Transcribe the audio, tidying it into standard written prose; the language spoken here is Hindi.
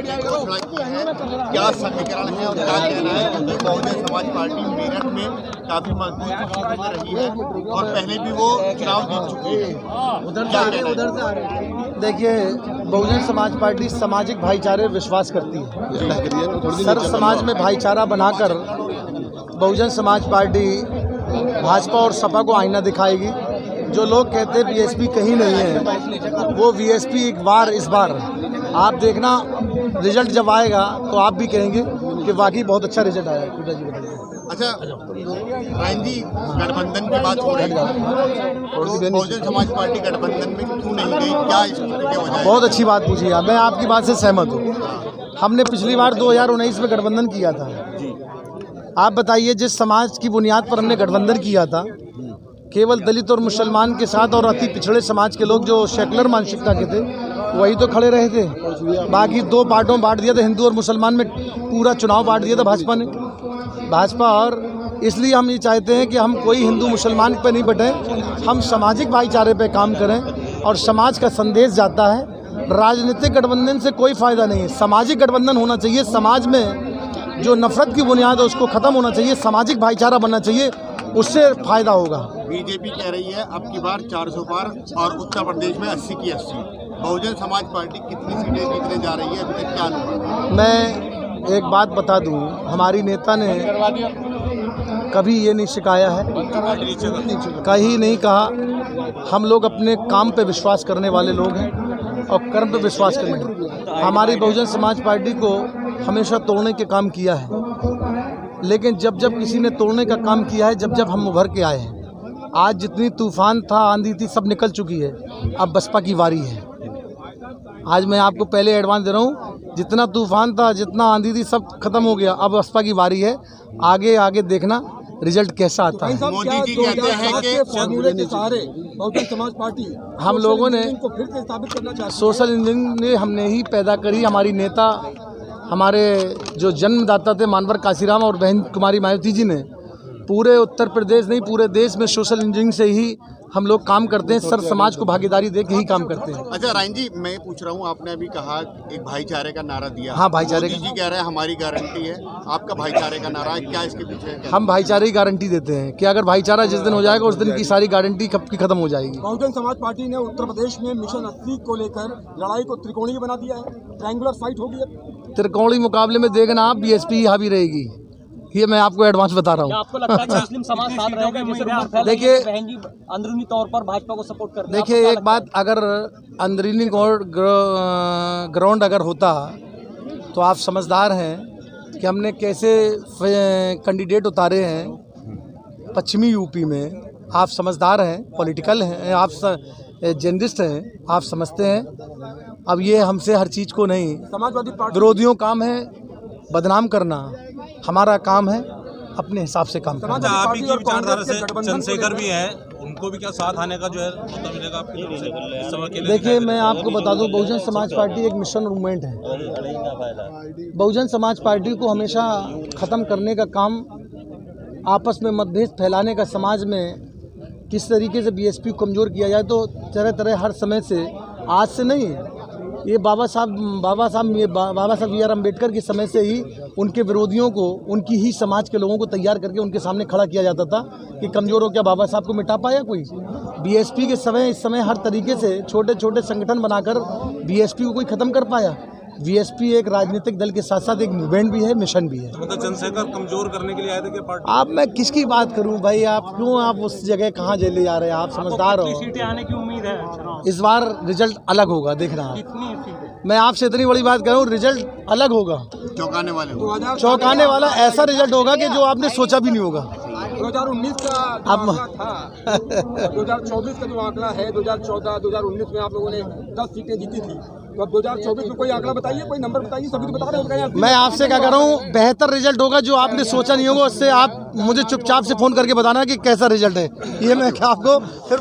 पार्टी को खड़ा किया है, क्या समीकरण है और क्या कहना है? क्योंकि बहुजन समाज पार्टी मेरठ में काफी मजबूत स्थिति में रही है और पहले भी वो चुनाव जीत चुकी है। उधर से देखिए, बहुजन समाज पार्टी सामाजिक भाईचारे विश्वास करती है। सर्व समाज में भाईचारा बनाकर बहुजन समाज पार्टी भाजपा और सपा को आईना दिखाएगी। जो लोग कहते हैं बीएसपी कहीं नहीं है, वो बीएसपी इस बार आप देखना, रिजल्ट जब आएगा तो आप भी कहेंगे कि वाकई बहुत अच्छा रिजल्ट आया है। अच्छा रायन जी, गठबंधन की बात हो रही है, तो बहुजन समाज पार्टी गठबंधन में क्यों नहीं गई, क्या इसकी वजह है? बहुत अच्छी बात पूछी है, मैं आपकी बात से सहमत हूँ। हमने पिछली बार 2019 में गठबंधन किया था। आप बताइए, जिस समाज की बुनियाद पर हमने गठबंधन किया था, केवल दलित और मुसलमान के साथ और अति पिछड़े समाज के लोग जो सेकुलर मानसिकता के थे वही तो खड़े रहे थे। बाकी दो पार्टों में बांट दिया था, हिंदू और मुसलमान में पूरा चुनाव बांट दिया था भाजपा ने। और इसलिए हम ये चाहते हैं कि हम कोई हिंदू मुसलमान पे नहीं बटें, हम सामाजिक भाईचारे पे काम करें और समाज का संदेश जाता है। राजनीतिक गठबंधन से कोई फ़ायदा नहीं है, सामाजिक गठबंधन होना चाहिए। समाज में जो नफरत की बुनियाद है उसको ख़त्म होना चाहिए, सामाजिक भाईचारा बनना चाहिए, उससे फ़ायदा होगा। बीजेपी कह रही है अब की बार 400 पार और उत्तर प्रदेश में 80 की 80। बहुजन समाज पार्टी कितनी सीटें जीतने जा रही है, अभी तक क्या अनुभव? मैं एक बात बता दूं, हमारी नेता ने कभी ये नहीं सिखाया है, कहीं नहीं कहा। हम लोग अपने काम पे विश्वास करने वाले लोग हैं और कर्म पे विश्वास करने। हमारी बहुजन समाज पार्टी को हमेशा तोड़ने के काम किया है, लेकिन जब जब किसी ने तोड़ने का काम किया है, जब जब हम उभर के आए हैं। आज जितनी तूफान था, आंधी थी, सब निकल चुकी है। अब बसपा की वारी है। आज मैं आपको पहले एडवांस दे रहा हूँ, जितना तूफान था, जितना आंधी थी, सब खत्म हो गया। अब बसपा की वारी है। आगे आगे देखना रिजल्ट कैसा आता है। मोदी जी कहते हैं कि फॉर्मूले के सहारे बहुजन समाज पार्टी हम लोगों ने को फिर से स्थापित करना चाहते हैं। सोशल इंजीनियरिंग ने हमने ही पैदा करी। हमारी नेता, हमारे जो जन्मदाता थे मानवर काशीराम और बहन कुमारी मायावती जी ने पूरे उत्तर प्रदेश नहीं, पूरे देश में सोशल इंजीनियरिंग से ही हम लोग काम करते हैं। सर समाज को भागीदारी दे के ही काम करते हैं। अच्छा रायन जी, मैं पूछ रहा हूँ, आपने अभी कहा एक भाईचारे का नारा दिया। हाँ, भाईचारे मोदी जी कह रहे हैं हमारी गारंटी है, आपका भाईचारे का नारा है, क्या इसके पीछे है? हम भाईचारे की गारंटी देते हैं कि अगर भाईचारा जिस दिन हो जाएगा उस दिन की सारी गारंटी कब की खत्म हो जाएगी। बहुजन समाज पार्टी ने उत्तर प्रदेश में मिशन 80 को लेकर लड़ाई को त्रिकोणीय बना दिया है, ट्रायंगुलर फाइट होगी। त्रिकोणीय मुकाबले में देखना आप, बीएसपी ही हावी रहेगी, ये मैं आपको एडवांस बता रहा हूँ। आपको लगता है कि मुस्लिम समाज साथ रहेगा? देखिए, बहन जी अंदरूनी तौर पर भाजपा को सपोर्ट करते हैं। देखिए एक बात, अगर अंदरूनी ग्राउंड अगर होता तो आप समझदार हैं कि हमने कैसे कैंडिडेट उतारे हैं पश्चिमी यूपी में। आप समझदार हैं, पॉलिटिकल हैं, आप जर्नलिस्ट हैं, आप समझते हैं। अब ये हमसे हर चीज़ को नहीं, समाजवादी पार्टी विरोधियों काम है बदनाम करना, हमारा काम है अपने हिसाब से काम करना। आप ही की विचारधारा से चंद्रशेखर भी हैं, उनको भी क्या साथ आने का जो है मौका मिलेगा आपकी तरफ से इस समय के लिए? देखिए, मैं आपको बता दूं, बहुजन समाज पार्टी एक मिशन मूवमेंट है। बहुजन समाज पार्टी को हमेशा ख़त्म करने का काम, आपस में मतभेद फैलाने का, समाज में किस तरीके से बीएसपी को कमज़ोर किया जाए, तो तरह तरह हर समय से, आज से नहीं, ये बाबा साहब बी आर अम्बेडकर के समय से ही उनके विरोधियों को, उनकी ही समाज के लोगों को तैयार करके उनके सामने खड़ा किया जाता था कि कमज़ोर हो क्या बाबा साहब को मिटा पाया कोई? बीएसपी के समय, इस समय हर तरीके से छोटे छोटे संगठन बनाकर बीएसपी को कोई ख़त्म कर पाया? बीएसपी एक राजनीतिक दल के साथ साथ एक मूवमेंट भी है, मिशन भी है। मतलब चंद्रशेखर कमजोर करने के लिए आए थे क्या पार्टी? आप, मैं किसकी बात करूं भाई, आप क्यों, आप उस जगह कहाँ ले जा रहे हैं? आप समझदार हो। सीटें आने की उम्मीद है इस बार रिजल्ट अलग होगा, देखना। कितनी सीटें? मैं आपसे इतनी बड़ी बात करूं, रिजल्ट अलग होगा, चौंकाने वाला ऐसा रिजल्ट होगा कि जो आपने सोचा भी नहीं होगा। 2019 का अब था 2024 का जो आंकड़ा है, 2014 2019 में आप लोगों ने 10 सीटें जीती थी, तो अब 2024 में कोई आंकड़ा बताइए, कोई नंबर बताइए, सभी तो बता रहे हो। मैं आपसे क्या कर रहा हूँ, बेहतर रिजल्ट होगा, जो आपने सोचा नहीं होगा, उससे आप मुझे चुपचाप से फ़ोन करके बताना कि कैसा रिजल्ट है, ये मैं आपको फिर